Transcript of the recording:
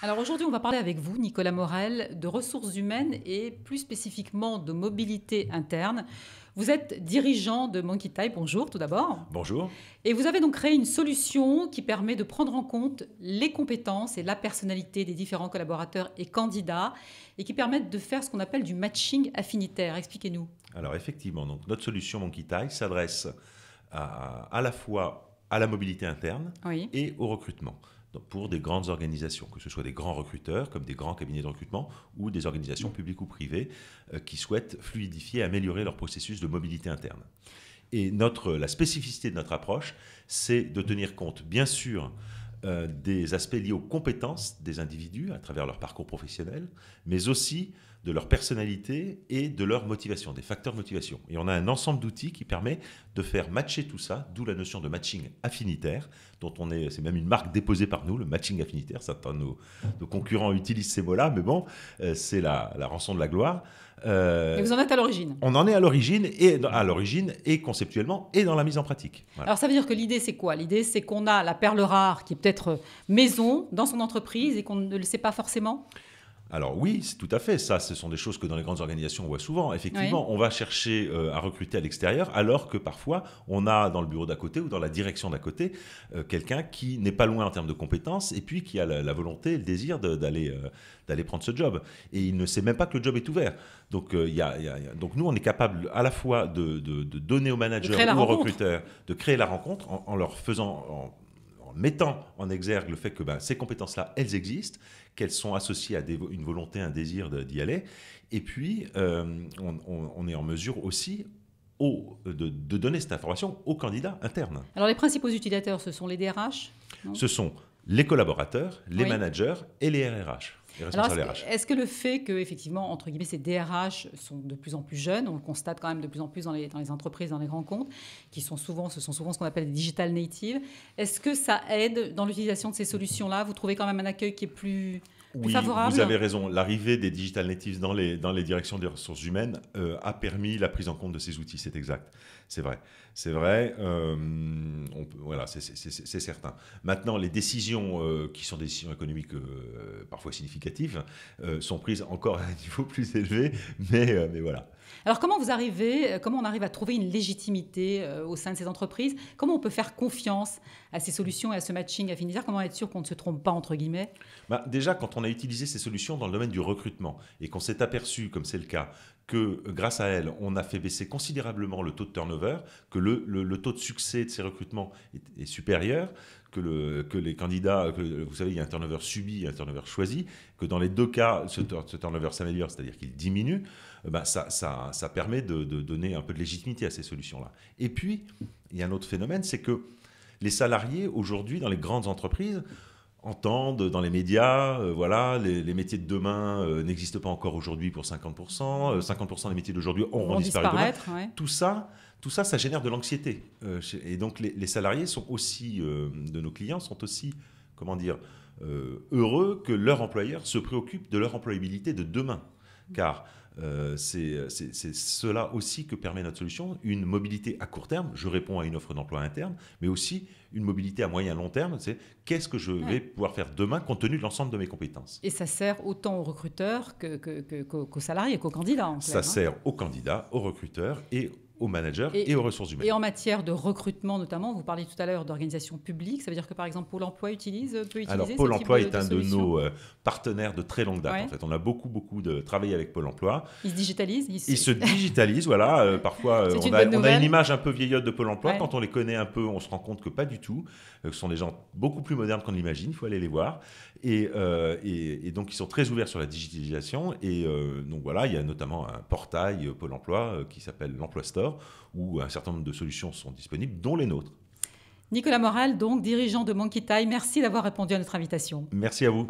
Alors aujourd'hui, on va parler avec vous, Nicolas Morel, de ressources humaines et plus spécifiquement de mobilité interne. Vous êtes dirigeant de Monkey Type, bonjour tout d'abord. Bonjour. Et vous avez donc créé une solution qui permet de prendre en compte les compétences et la personnalité des différents collaborateurs et candidats et qui permettent de faire ce qu'on appelle du matching affinitaire. Expliquez-nous. Alors effectivement, donc notre solution Monkey Type s'adresse à la fois à la mobilité interne Oui. et au recrutement. Donc pour des grandes organisations, que ce soit des grands recruteurs comme des grands cabinets de recrutement ou des organisations publiques ou privées qui souhaitent fluidifier et améliorer leur processus de mobilité interne. Et la spécificité de notre approche, c'est de tenir compte, bien sûr, des aspects liés aux compétences des individus à travers leur parcours professionnel, mais aussi de leur personnalité et de leur motivation, des facteurs de motivation. Et on a un ensemble d'outils qui permet de faire matcher tout ça, d'où la notion de matching affinitaire, dont c'est même une marque déposée par nous, le matching affinitaire. Certains de nos concurrents utilisent ces mots-là, mais bon, c'est la rançon de la gloire. Et vous en êtes à l'origine. On en est à l'origine et conceptuellement et dans la mise en pratique. Voilà. Alors ça veut dire que l'idée c'est quoi? L'idée c'est qu'on a la perle rare qui est peut-être maison dans son entreprise et qu'on ne le sait pas forcément. Alors oui, c'est tout à fait. Ça, ce sont des choses que dans les grandes organisations on voit souvent. Effectivement, Oui. on va chercher à recruter à l'extérieur, alors que parfois on a dans le bureau d'à côté ou dans la direction d'à côté quelqu'un qui n'est pas loin en termes de compétences et puis qui a la volonté, le désir d'aller prendre ce job. Et il ne sait même pas que le job est ouvert. Donc, donc nous, on est capable à la fois de donner aux managers ou aux recruteurs de créer la rencontre en leur faisant... en mettant en exergue le fait que ces compétences-là, elles existent, qu'elles sont associées à une volonté, un désir d'y aller. Et puis, on est en mesure aussi de donner cette information aux candidats internes. Alors les principaux utilisateurs, ce sont les DRH, non? Ce sont les collaborateurs, les Oui. managers et les RRH. Les responsables Alors, RH. est-ce que le fait que, effectivement, entre guillemets, ces DRH sont de plus en plus jeunes, on le constate quand même de plus en plus dans les entreprises, dans les grands comptes, ce sont souvent ce qu'on appelle des digital natives, est-ce que ça aide dans l'utilisation de ces solutions-là? Vous trouvez quand même un accueil qui est plus favorable? Vous avez raison. L'arrivée des digital natives dans les directions des ressources humaines a permis la prise en compte de ces outils. C'est exact. C'est vrai. C'est vrai. Voilà, c'est certain. Maintenant, les décisions qui sont des décisions économiques parfois significatives sont prises encore à un niveau plus élevé. Mais voilà. Alors comment on arrive à trouver une légitimité au sein de ces entreprises? Comment on peut faire confiance à ces solutions et à ce matching affinitaire? Comment être sûr qu'on ne se trompe pas, entre guillemets? Déjà, quand on a utilisé ces solutions dans le domaine du recrutement et qu'on s'est aperçu, comme c'est le cas, que grâce à elles, on a fait baisser considérablement le taux de turnover, que le taux de succès de ces recrutements est supérieur, que les candidats, vous savez, il y a un turnover subi et un turnover choisi, que dans les deux cas, ce turnover s'améliore, c'est-à-dire qu'il diminue, ça permet de donner un peu de légitimité à ces solutions-là. Et puis, il y a un autre phénomène, c'est que les salariés, aujourd'hui, dans les grandes entreprises, entendent dans les médias, voilà, les métiers de demain n'existent pas encore aujourd'hui pour 50%, 50% des métiers d'aujourd'hui auront disparu demain. Ouais. Tout ça, ça génère de l'anxiété. Et donc les salariés sont aussi, de nos clients, sont aussi, comment dire, heureux que leur employeur se préoccupe de leur employabilité de demain. Car c'est cela aussi que permet notre solution, une mobilité à court terme, je réponds à une offre d'emploi interne, mais aussi une mobilité à moyen long terme, c'est qu'est-ce que je vais pouvoir faire demain compte tenu de l'ensemble de mes compétences. Et ça sert autant aux recruteurs qu'aux salariés, qu'aux candidats en Ça clair, sert aux candidats, aux recruteurs et aux managers et aux ressources humaines. Et en matière de recrutement notamment, vous parliez tout à l'heure d'organisation publique, ça veut dire que par exemple Pôle emploi peut utiliser Alors ce Pôle type emploi est un de solution? nos partenaires de très longue date. Ouais. En fait, on a beaucoup travaillé avec Pôle emploi. Il se digitalise? Il se digitalise, voilà. Parfois, on a une image un peu vieillotte de Pôle emploi. Ouais. Quand on les connaît un peu, on se rend compte que pas du tout. Ce sont des gens beaucoup plus modernes qu'on l'imagine. Il faut aller les voir. Et donc, ils sont très ouverts sur la digitalisation. Et donc, voilà, il y a notamment un portail Pôle emploi qui s'appelle l'Emploi Store, où un certain nombre de solutions sont disponibles, dont les nôtres. Nicolas Morel, donc dirigeant de Monkey Type, merci d'avoir répondu à notre invitation. Merci à vous.